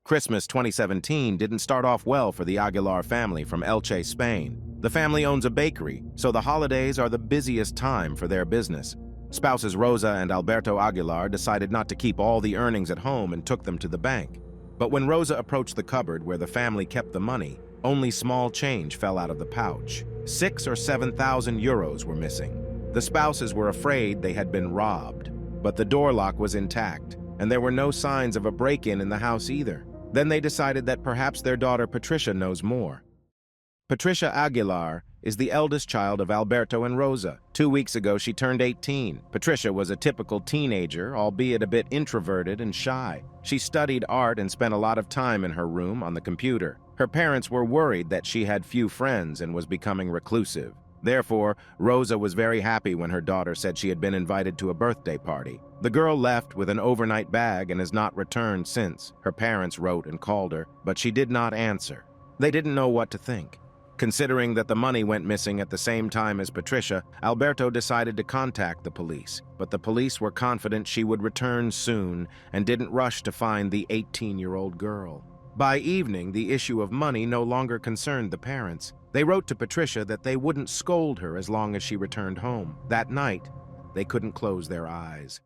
Christmas 2017 didn't start off well for the Aguilar family from Elche, Spain. The family owns a bakery, so the holidays are the busiest time for their business. Spouses Rosa and Alberto Aguilar decided not to keep all the earnings at home and took them to the bank. But when Rosa approached the cupboard where the family kept the money, only small change fell out of the pouch. 6,000 or 7,000 euros were missing. The spouses were afraid they had been robbed, but the door lock was intact, and there were no signs of a break-in in the house either. Then they decided that perhaps their daughter Patricia knows more. Patricia Aguilar is the eldest child of Alberto and Rosa. 2 weeks ago, she turned 18. Patricia was a typical teenager, albeit a bit introverted and shy. She studied art and spent a lot of time in her room on the computer. Her parents were worried that she had few friends and was becoming reclusive. Therefore, Rosa was very happy when her daughter said she had been invited to a birthday party. The girl left with an overnight bag and has not returned since. Her parents wrote and called her, but she did not answer. They didn't know what to think. Considering that the money went missing at the same time as Patricia, Alberto decided to contact the police, but the police were confident she would return soon and didn't rush to find the 18-year-old girl. By evening, the issue of money no longer concerned the parents. They wrote to Patricia that they wouldn't scold her as long as she returned home. That night, they couldn't close their eyes.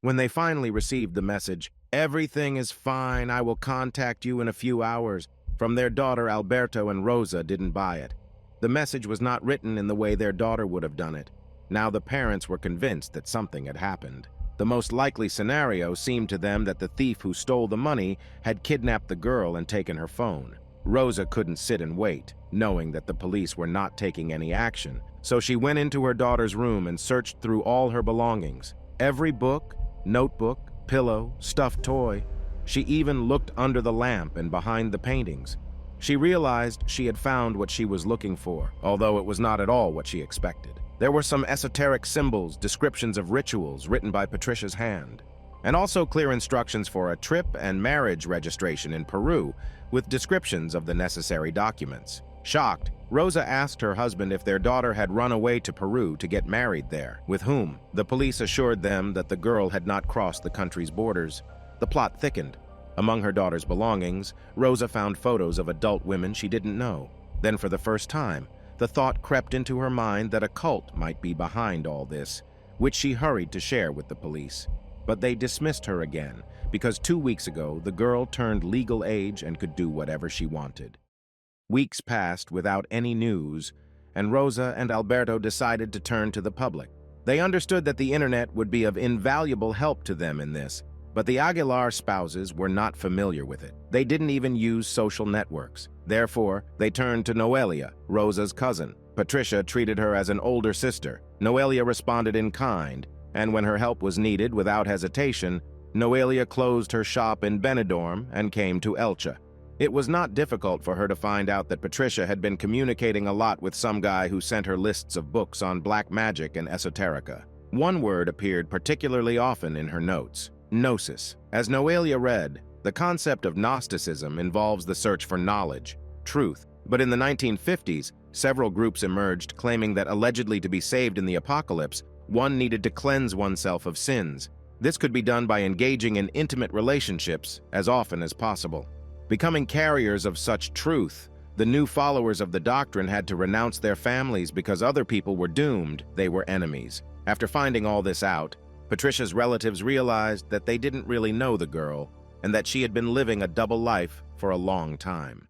When they finally received the message, "Everything is fine, I will contact you in a few hours," from their daughter Alberto and Rosa didn't buy it. The message was not written in the way their daughter would have done it. Now the parents were convinced that something had happened. The most likely scenario seemed to them that the thief who stole the money had kidnapped the girl and taken her phone. Rosa couldn't sit and wait, knowing that the police were not taking any action, so she went into her daughter's room and searched through all her belongings. Every book, notebook, pillow, stuffed toy. She even looked under the lamp and behind the paintings. She realized she had found what she was looking for, although it was not at all what she expected. There were some esoteric symbols, descriptions of rituals written by Patricia's hand, and also clear instructions for a trip and marriage registration in Peru with descriptions of the necessary documents. Shocked, Rosa asked her husband if their daughter had run away to Peru to get married there. With whom? The police assured them that the girl had not crossed the country's borders. The plot thickened. Among her daughter's belongings, Rosa found photos of adult women she didn't know. Then for the first time, the thought crept into her mind that a cult might be behind all this, which she hurried to share with the police. But they dismissed her again, because 2 weeks ago, the girl turned legal age and could do whatever she wanted. Weeks passed without any news, and Rosa and Alberto decided to turn to the public. They understood that the internet would be of invaluable help to them in this, but the Aguilar spouses were not familiar with it. They didn't even use social networks. Therefore, they turned to Noelia, Rosa's cousin. Patricia treated her as an older sister. Noelia responded in kind, and when her help was needed without hesitation, Noelia closed her shop in Benidorm and came to Elche. It was not difficult for her to find out that Patricia had been communicating a lot with some guy who sent her lists of books on black magic and esoterica. One word appeared particularly often in her notes: Gnosis. As Noelia read, the concept of Gnosticism involves the search for knowledge, truth. But in the 1950s, several groups emerged claiming that allegedly to be saved in the apocalypse, one needed to cleanse oneself of sins. This could be done by engaging in intimate relationships as often as possible. Becoming carriers of such truth, the new followers of the doctrine had to renounce their families because other people were doomed, they were enemies. After finding all this out, Patricia's relatives realized that they didn't really know the girl and that she had been living a double life for a long time.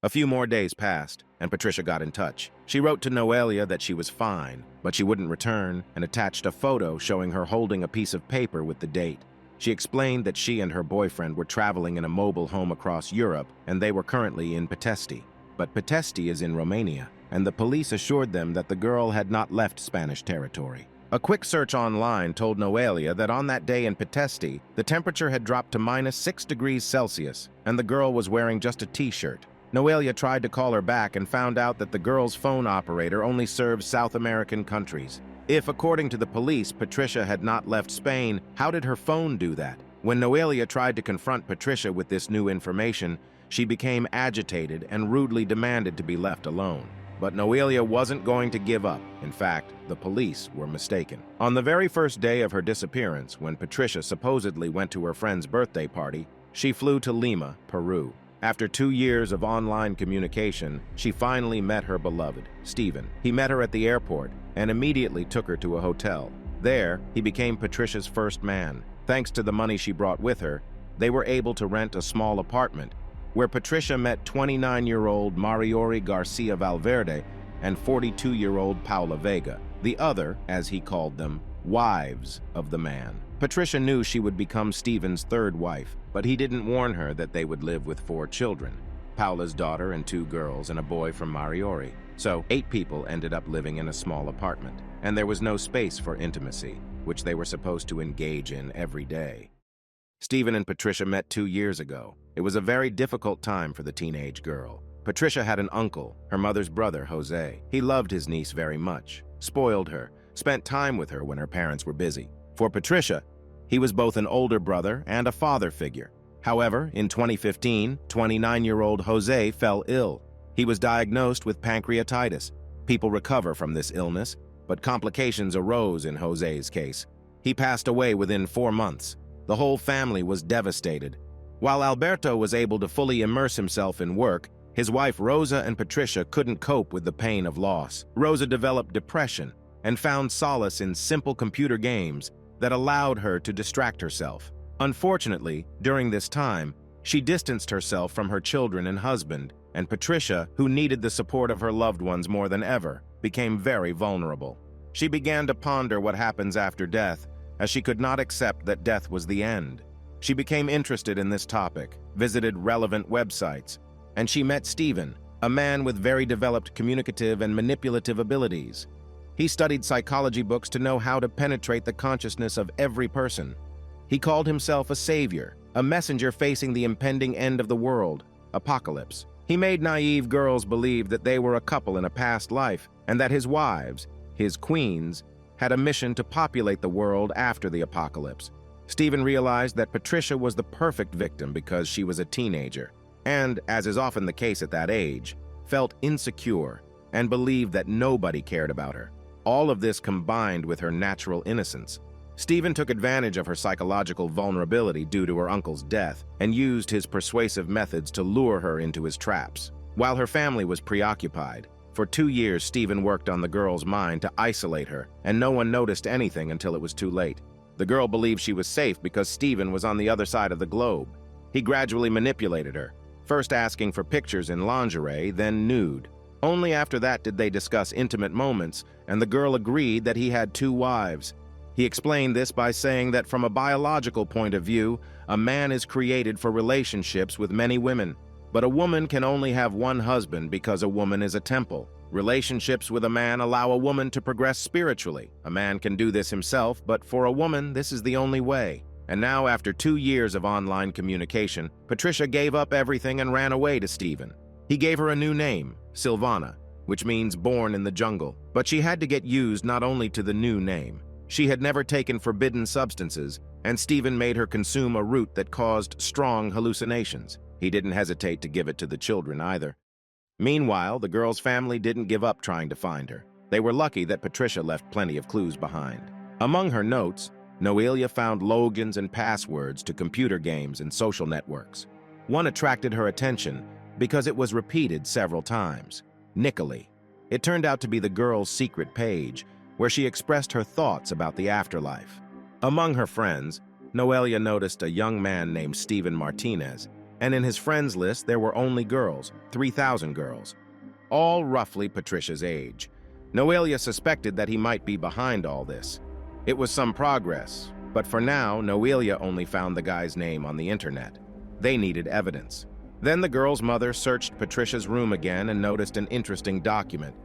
A few more days passed, and Patricia got in touch. She wrote to Noelia that she was fine, but she wouldn't return, and attached a photo showing her holding a piece of paper with the date. She explained that she and her boyfriend were traveling in a mobile home across Europe, and they were currently in Petesti. But Petesti is in Romania, and the police assured them that the girl had not left Spanish territory. A quick search online told Noelia that on that day in Petesti, the temperature had dropped to -6 degrees Celsius, and the girl was wearing just a t-shirt. Noelia tried to call her back and found out that the girl's phone operator only serves South American countries. If, according to the police, Patricia had not left Spain, how did her phone do that? When Noelia tried to confront Patricia with this new information, she became agitated and rudely demanded to be left alone. But Noelia wasn't going to give up. In fact, the police were mistaken. On the very first day of her disappearance, when Patricia supposedly went to her friend's birthday party, She flew to Lima, Peru. After 2 years of online communication, she finally met her beloved, Stephen. He met her at the airport and immediately took her to a hotel. There, he became Patricia's first man. Thanks to the money she brought with her, they were able to rent a small apartment, where Patricia met 29-year-old Mariori Garcia Valverde and 42-year-old Paula Vega, the other, as he called them, wives of the man. Patricia knew she would become Stephen's third wife, but he didn't warn her that they would live with 4 children, Paula's daughter and 2 girls and a boy from Mariori. So 8 people ended up living in a small apartment, and there was no space for intimacy, which they were supposed to engage in every day. Stephen and Patricia met 2 years ago. It was a very difficult time for the teenage girl. Patricia had an uncle, her mother's brother, Jose. He loved his niece very much, spoiled her, spent time with her when her parents were busy. For Patricia, he was both an older brother and a father figure. However, in 2015, 29-year-old Jose fell ill. He was diagnosed with pancreatitis. People recover from this illness, but complications arose in Jose's case. He passed away within 4 months. The whole family was devastated. While Alberto was able to fully immerse himself in work, his wife Rosa and Patricia couldn't cope with the pain of loss. Rosa developed depression and found solace in simple computer games that allowed her to distract herself. Unfortunately, during this time, she distanced herself from her children and husband, and Patricia, who needed the support of her loved ones more than ever, became very vulnerable. She began to ponder what happens after death, as she could not accept that death was the end. She became interested in this topic, visited relevant websites, and she met Stephen, a man with very developed communicative and manipulative abilities. He studied psychology books to know how to penetrate the consciousness of every person. He called himself a savior, a messenger facing the impending end of the world, apocalypse. He made naive girls believe that they were a couple in a past life, and that his wives, his queens, had a mission to populate the world after the apocalypse. Stephen realized that Patricia was the perfect victim because she was a teenager, and, as is often the case at that age, felt insecure and believed that nobody cared about her. All of this combined with her natural innocence. Stephen took advantage of her psychological vulnerability due to her uncle's death and used his persuasive methods to lure her into his traps. While her family was preoccupied, for 2 years Stephen worked on the girl's mind to isolate her, and no one noticed anything until it was too late. The girl believed she was safe because Stephen was on the other side of the globe. He gradually manipulated her, first asking for pictures in lingerie, then nude. Only after that did they discuss intimate moments, and the girl agreed that he had 2 wives. He explained this by saying that from a biological point of view, a man is created for relationships with many women, but a woman can only have one husband because a woman is a temple. Relationships with a man allow a woman to progress spiritually. A man can do this himself, but for a woman, this is the only way. And now, after 2 years of online communication, Patricia gave up everything and ran away to Stephen. He gave her a new name, Silvana, which means born in the jungle. But she had to get used not only to the new name. She had never taken forbidden substances, and Stephen made her consume a root that caused strong hallucinations. He didn't hesitate to give it to the children either. Meanwhile, the girl's family didn't give up trying to find her. They were lucky that Patricia left plenty of clues behind. Among her notes, Noelia found logins and passwords to computer games and social networks. One attracted her attention because it was repeated several times. Nicoli. It turned out to be the girl's secret page, where she expressed her thoughts about the afterlife. Among her friends, Noelia noticed a young man named Steven Martinez, and in his friends list there were only girls, 3,000 girls, all roughly Patricia's age. Noelia suspected that he might be behind all this. It was some progress, but for now, Noelia only found the guy's name on the internet. They needed evidence. Then the girl's mother searched Patricia's room again and noticed an interesting document.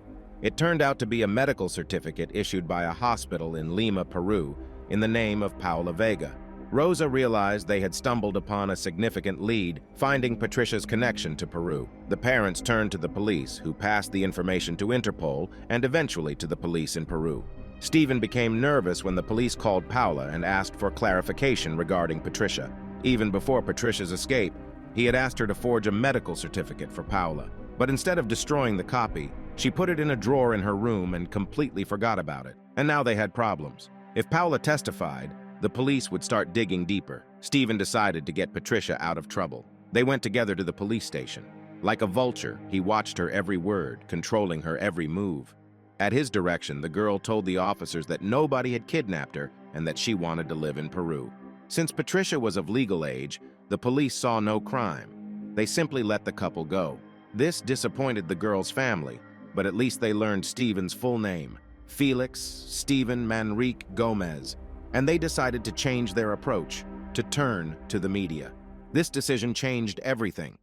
It turned out to be a medical certificate issued by a hospital in Lima, Peru, in the name of Paula Vega. Rosa realized they had stumbled upon a significant lead, finding Patricia's connection to Peru. The parents turned to the police, who passed the information to Interpol and eventually to the police in Peru. Stephen became nervous when the police called Paula and asked for clarification regarding Patricia. Even before Patricia's escape, he had asked her to forge a medical certificate for Paula. But instead of destroying the copy, she put it in a drawer in her room and completely forgot about it. And now they had problems. If Paula testified, the police would start digging deeper. Stephen decided to get Patricia out of trouble. They went together to the police station. Like a vulture, he watched her every word, controlling her every move. At his direction, the girl told the officers that nobody had kidnapped her and that she wanted to live in Peru. Since Patricia was of legal age, the police saw no crime. They simply let the couple go. This disappointed the girl's family, but at least they learned Stephen's full name, Felix Stephen Manrique Gomez, and they decided to change their approach, to turn to the media. This decision changed everything.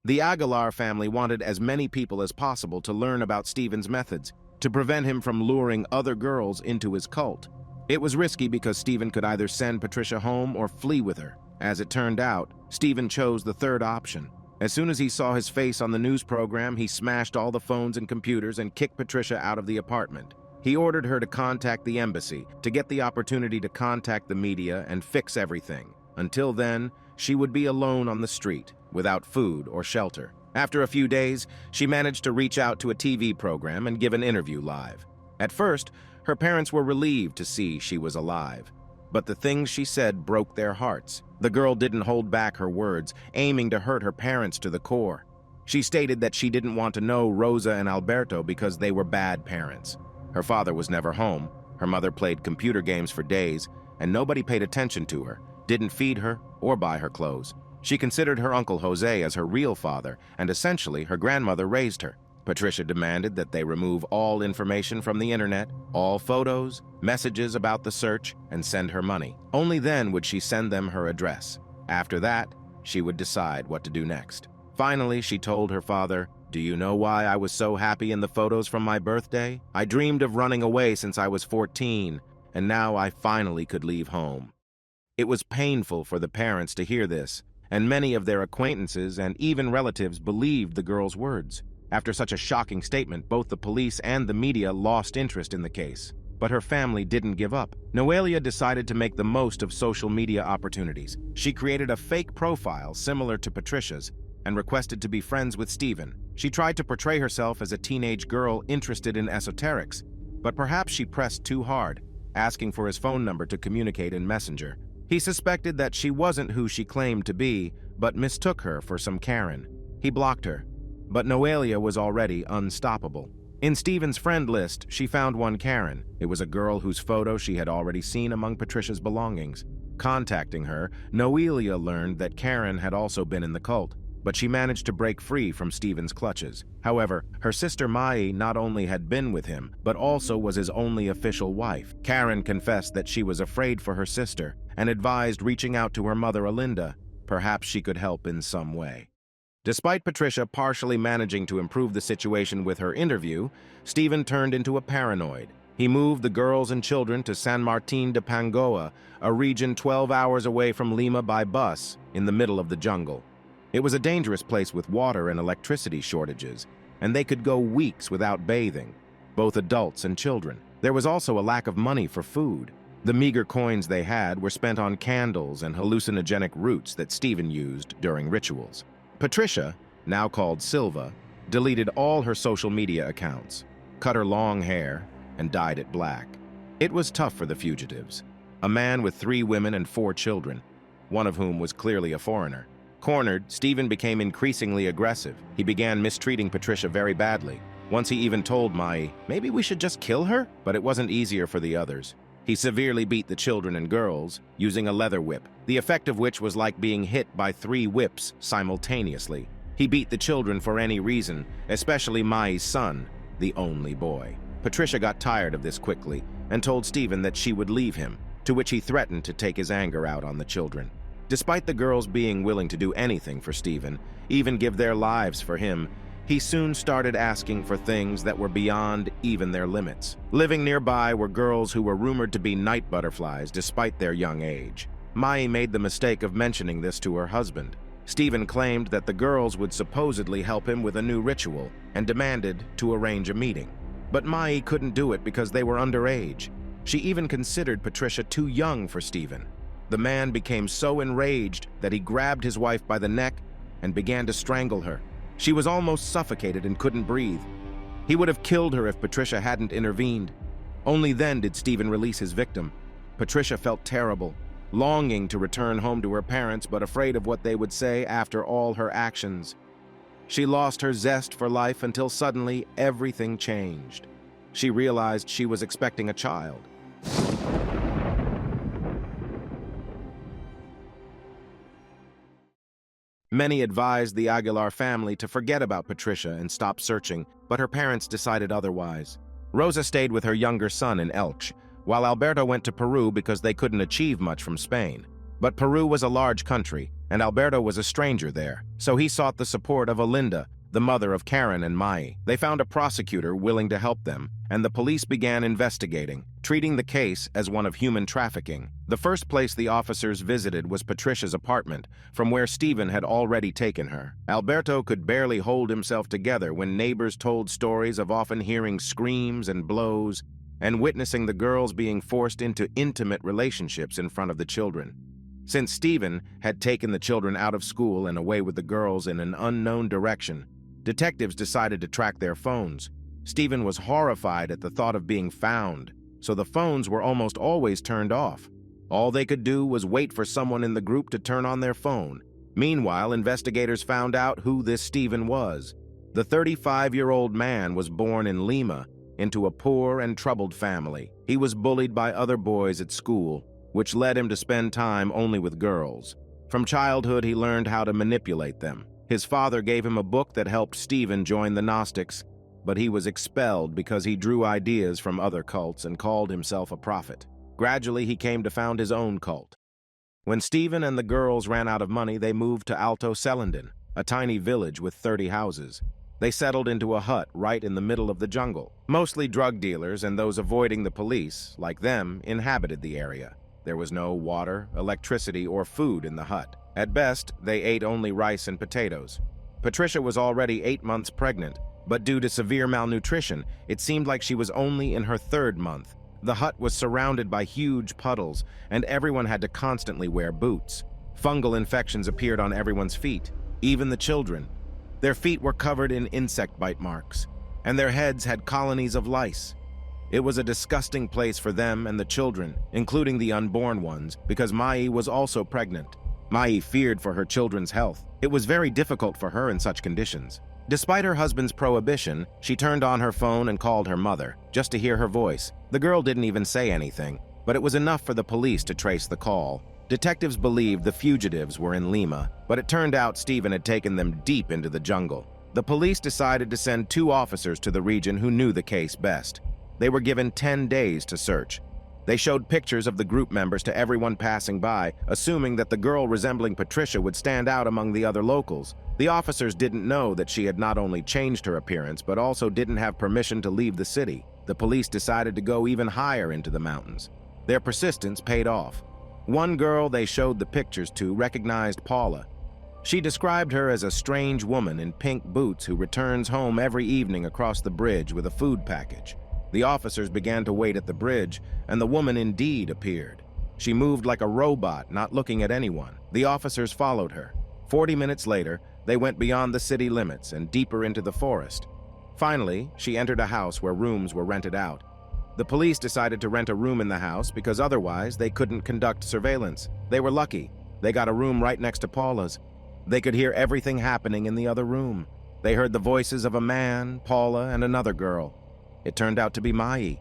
The Aguilar family wanted as many people as possible to learn about Stephen's methods, to prevent him from luring other girls into his cult. It was risky because Stephen could either send Patricia home or flee with her. As it turned out, Stephen chose the third option. As soon as he saw his face on the news program, he smashed all the phones and computers and kicked Patricia out of the apartment. He ordered her to contact the embassy, to get the opportunity to contact the media and fix everything. Until then, she would be alone on the street, without food or shelter. After a few days, she managed to reach out to a TV program and give an interview live. At first, her parents were relieved to see she was alive. But the things she said broke their hearts. The girl didn't hold back her words, aiming to hurt her parents to the core. She stated that she didn't want to know Rosa and Alberto because they were bad parents. Her father was never home, her mother played computer games for days, and nobody paid attention to her, didn't feed her or buy her clothes. She considered her uncle Jose as her real father, and essentially her grandmother raised her. Patricia demanded that they remove all information from the internet, all photos, messages about the search, and send her money. Only then would she send them her address. After that, she would decide what to do next. Finally, she told her father, "Do you know why I was so happy in the photos from my birthday? I dreamed of running away since I was 14, and now I finally could leave home." It was painful for the parents to hear this, and many of their acquaintances and even relatives believed the girl's words. After such a shocking statement, both the police and the media lost interest in the case. But her family didn't give up. Noelia decided to make the most of social media opportunities. She created a fake profile similar to Patricia's and requested to be friends with Stephen. She tried to portray herself as a teenage girl interested in esoterics, but perhaps she pressed too hard, asking for his phone number to communicate in Messenger. He suspected that she wasn't who she claimed to be, but mistook her for some Karen. He blocked her. But Noelia was already unstoppable. In Stephen's friend list, she found one Karen. It was a girl whose photo she had already seen among Patricia's belongings. Contacting her, Noelia learned that Karen had also been in the cult, but she managed to break free from Stephen's clutches. However, her sister Mai not only had been with him, but also was his only official wife. Karen confessed that she was afraid for her sister and advised reaching out to her mother Alinda. Perhaps she could help in some way. Despite Patricia partially managing to improve the situation with her interview, Stephen turned into a paranoid. He moved the girls and children to San Martin de Pangoa, a region 12 hours away from Lima by bus, in the middle of the jungle. It was a dangerous place with water and electricity shortages, and they could go weeks without bathing, both adults and children. There was also a lack of money for food. The meager coins they had were spent on candles and hallucinogenic roots that Stephen used during rituals. Patricia, now called Silva, deleted all her social media accounts, cut her long hair, and dyed it black. It was tough for the fugitives. A man with 3 women and 4 children, one of whom was clearly a foreigner. Cornered, Stephen became increasingly aggressive. He began mistreating Patricia very badly. Once he even told Mai, "Maybe we should just kill her?" But it wasn't easier for the others. He severely beat the children and girls, using a leather whip, the effect of which was like being hit by 3 whips simultaneously. He beat the children for any reason, especially Mai's son, the only boy. Patricia got tired of this quickly and told Stephen that she would leave him, to which he threatened to take his anger out on the children. Despite the girls being willing to do anything for Stephen, even give their lives for him, he soon started asking for things that were beyond even their limits. Living nearby were girls who were rumored to be night butterflies despite their young age. Mai made the mistake of mentioning this to her husband. Stephen claimed that the girls would supposedly help him with a new ritual and demanded to arrange a meeting. But Mai couldn't do it because they were underage. She even considered Patricia too young for Stephen. The man became so enraged that he grabbed his wife by the neck and began to strangle her. She was almost suffocated and couldn't breathe. He would have killed her if Patricia hadn't intervened. Only then did Stephen release his victim. Patricia felt terrible, longing to return home to her parents but afraid of what they would say after all her actions. She lost her zest for life until suddenly everything changed. She realized she was expecting a child. Many advised the Aguilar family to forget about Patricia and stop searching, but her parents decided otherwise. Rosa stayed with her younger son in Elche, while Alberto went to Peru because they couldn't achieve much from Spain. But Peru was a large country, and Alberto was a stranger there, so he sought the support of Olinda, the mother of Karen and Mai. They found a prosecutor willing to help them, and the police began investigating, treating the case as one of human trafficking. The first place the officers visited was Patricia's apartment, from where Stephen had already taken her. Alberto could barely hold himself together when neighbors told stories of often hearing screams and blows, and witnessing the girls being forced into intimate relationships in front of the children. Since Stephen had taken the children out of school and away with the girls in an unknown direction, detectives decided to track their phones. Stephen was horrified at the thought of being found, so the phones were almost always turned off. All they could do was wait for someone in the group to turn on their phone. Meanwhile, investigators found out who this Stephen was. The 35-year-old man was born in Lima into a poor and troubled family. He was bullied by other boys at school, which led him to spend time only with girls. From childhood, he learned how to manipulate them. His father gave him a book that helped Stephen join the Gnostics, but he was expelled because he drew ideas from other cults and called himself a prophet. Gradually, he came to found his own cult. When Stephen and the girls ran out of money, they moved to Alto Celendin, a tiny village with 30 houses. They settled into a hut right in the middle of the jungle. Mostly drug dealers and those avoiding the police, like them, inhabited the area. There was no water, electricity, or food in the hut. At best, they ate only rice and potatoes. Patricia was already 8 months pregnant, but due to severe malnutrition, it seemed like she was only in her 3rd month. The hut was surrounded by huge puddles, and everyone had to constantly wear boots. Fungal infections appeared on everyone's feet, even the children. Their feet were covered in insect bite marks, and their heads had colonies of lice. It was a disgusting place for them and the children, including the unborn ones, because Mai was also pregnant. Mai feared for her children's health. It was very difficult for her in such conditions. Despite her husband's prohibition, she turned on her phone and called her mother, just to hear her voice. The girl didn't even say anything, but it was enough for the police to trace the call. Detectives believed the fugitives were in Lima, but it turned out Stephen had taken them deep into the jungle. The police decided to send 2 officers to the region who knew the case best. They were given 10 days to search. They showed pictures of the group members to everyone passing by, assuming that the girl resembling Patricia would stand out among the other locals. The officers didn't know that she had not only changed her appearance, but also didn't have permission to leave the city. The police decided to go even higher into the mountains. Their persistence paid off. One girl they showed the pictures to recognized Paula. She described her as a strange woman in pink boots who returns home every evening across the bridge with a food package. The officers began to wait at the bridge, and the woman indeed appeared. She moved like a robot, not looking at anyone. The officers followed her. 40 minutes later, they went beyond the city limits and deeper into the forest. Finally, she entered a house where rooms were rented out. The police decided to rent a room in the house because otherwise they couldn't conduct surveillance. They were lucky. They got a room right next to Paula's. They could hear everything happening in the other room. They heard the voices of a man, Paula, and another girl. It turned out to be Mai,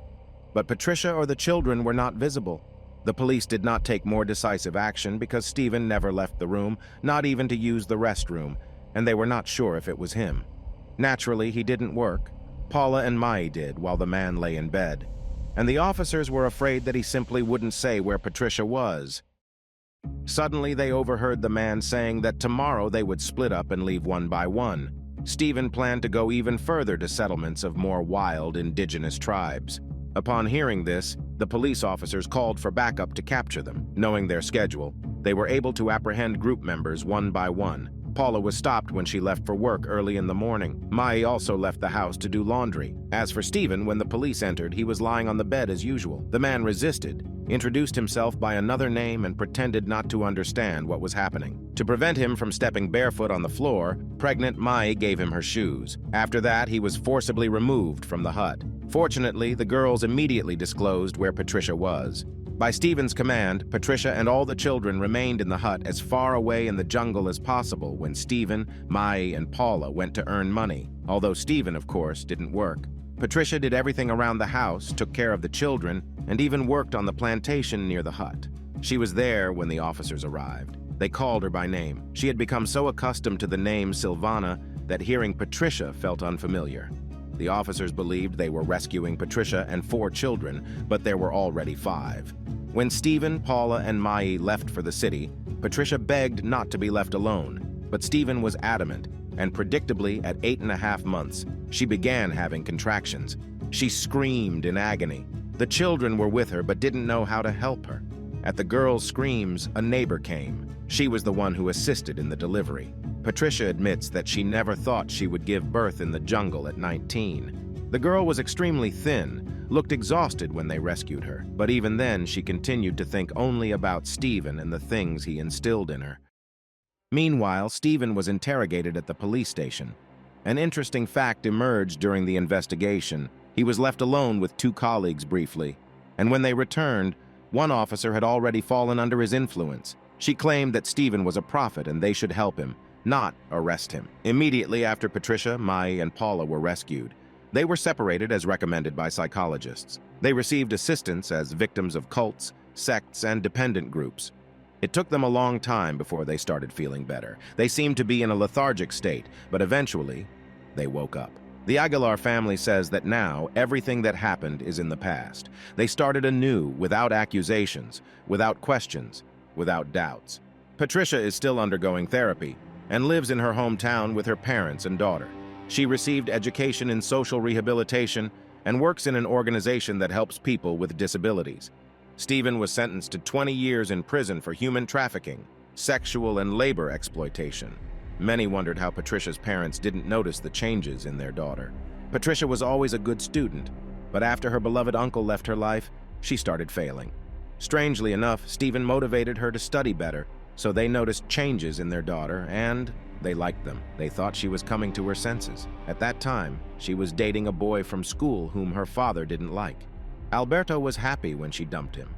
but Patricia or the children were not visible. The police did not take more decisive action because Stephen never left the room, not even to use the restroom, and they were not sure if it was him. Naturally, he didn't work. Paula and Mai did while the man lay in bed, and the officers were afraid that he simply wouldn't say where Patricia was. Suddenly, they overheard the man saying that tomorrow they would split up and leave one by one. Stephen planned to go even further to settlements of more wild indigenous tribes. Upon hearing this, the police officers called for backup to capture them. Knowing their schedule, they were able to apprehend group members one by one. Paula was stopped when she left for work early in the morning. Mai also left the house to do laundry. As for Stephen, when the police entered, he was lying on the bed as usual. The man resisted, introduced himself by another name, and pretended not to understand what was happening. To prevent him from stepping barefoot on the floor, pregnant Mai gave him her shoes. After that, he was forcibly removed from the hut. Fortunately, the girls immediately disclosed where Patricia was. By Stephen's command, Patricia and all the children remained in the hut as far away in the jungle as possible when Stephen, Mai, and Paula went to earn money, although Stephen, of course, didn't work. Patricia did everything around the house, took care of the children, and even worked on the plantation near the hut. She was there when the officers arrived. They called her by name. She had become so accustomed to the name Silvana that hearing Patricia felt unfamiliar. The officers believed they were rescuing Patricia and 4 children, but there were already 5. When Stephen, Paula, and Mai left for the city, Patricia begged not to be left alone, but Stephen was adamant, and predictably, at 8.5 months, she began having contractions. She screamed in agony. The children were with her but didn't know how to help her. At the girl's screams, a neighbor came. She was the one who assisted in the delivery. Patricia admits that she never thought she would give birth in the jungle at 19. The girl was extremely thin, looked exhausted when they rescued her, but even then she continued to think only about Stephen and the things he instilled in her. Meanwhile, Stephen was interrogated at the police station. An interesting fact emerged during the investigation. He was left alone with 2 colleagues briefly, and when they returned, one officer had already fallen under his influence. She claimed that Stephen was a prophet and they should help him, not arrest him. Immediately after Patricia, Mai, and Paula were rescued, they were separated as recommended by psychologists. They received assistance as victims of cults, sects, and dependent groups. It took them a long time before they started feeling better. They seemed to be in a lethargic state, but eventually, they woke up. The Aguilar family says that now everything that happened is in the past. They started anew, without accusations, without questions, without doubts. Patricia is still undergoing therapy and lives in her hometown with her parents and daughter. She received education in social rehabilitation and works in an organization that helps people with disabilities. Stephen was sentenced to 20 years in prison for human trafficking, sexual and labor exploitation. Many wondered how Patricia's parents didn't notice the changes in their daughter. Patricia was always a good student, but after her beloved uncle left her life, she started failing. Strangely enough, Stephen motivated her to study better, so they noticed changes in their daughter, and they liked them. They thought she was coming to her senses. At that time, she was dating a boy from school whom her father didn't like. Alberto was happy when she dumped him.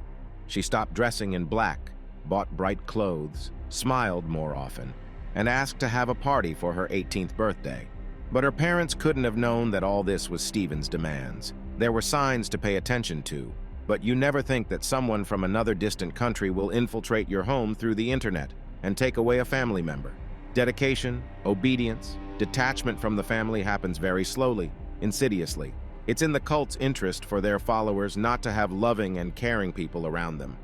She stopped dressing in black, bought bright clothes, smiled more often, and asked to have a party for her 18th birthday. But her parents couldn't have known that all this was Stephen's demands. There were signs to pay attention to, but you never think that someone from another distant country will infiltrate your home through the internet and take away a family member. Dedication, obedience, detachment from the family happens very slowly, insidiously. It's in the cult's interest for their followers not to have loving and caring people around them.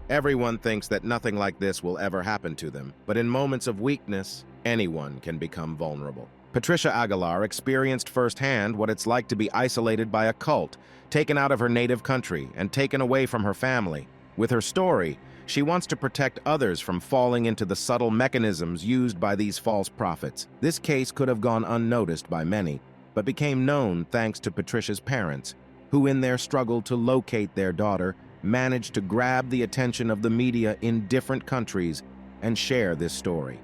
Everyone thinks that nothing like this will ever happen to them, but in moments of weakness, anyone can become vulnerable. Patricia Aguilar experienced firsthand what it's like to be isolated by a cult, taken out of her native country and taken away from her family. With her story, she wants to protect others from falling into the subtle mechanisms used by these false prophets. This case could have gone unnoticed by many, but became known thanks to Patricia's parents, who in their struggle to locate their daughter, managed to grab the attention of the media in different countries and share this story.